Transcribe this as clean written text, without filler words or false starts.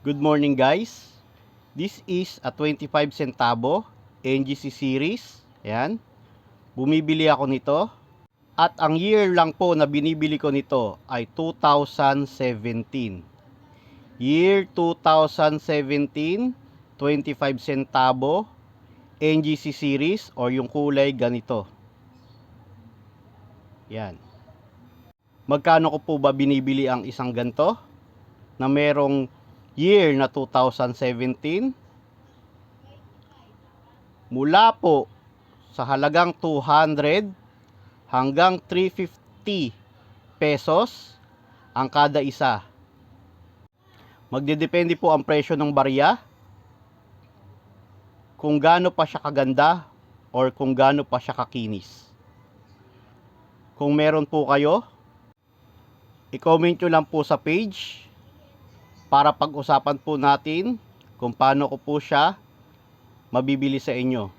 Good morning guys. This is a 25 centavo NGC series. Ayan. Bumibili ako nito. At ang year lang po na binibili ko nito ay 2017. Year 2017, 25 centavo NGC series or yung kulay ganito. Yan. Magkano ko po ba binibili ang isang ganito na merong year na 2017? Mula po sa halagang 200 hanggang 350 pesos ang kada isa. Magdedepende po ang presyo ng barya kung gaano pa siya kaganda or kung gaano pa siya kakinis. Kung meron po kayo, i-comment nyo lang po sa page para pag-usapan po natin kung paano ko po siya mabibili sa inyo.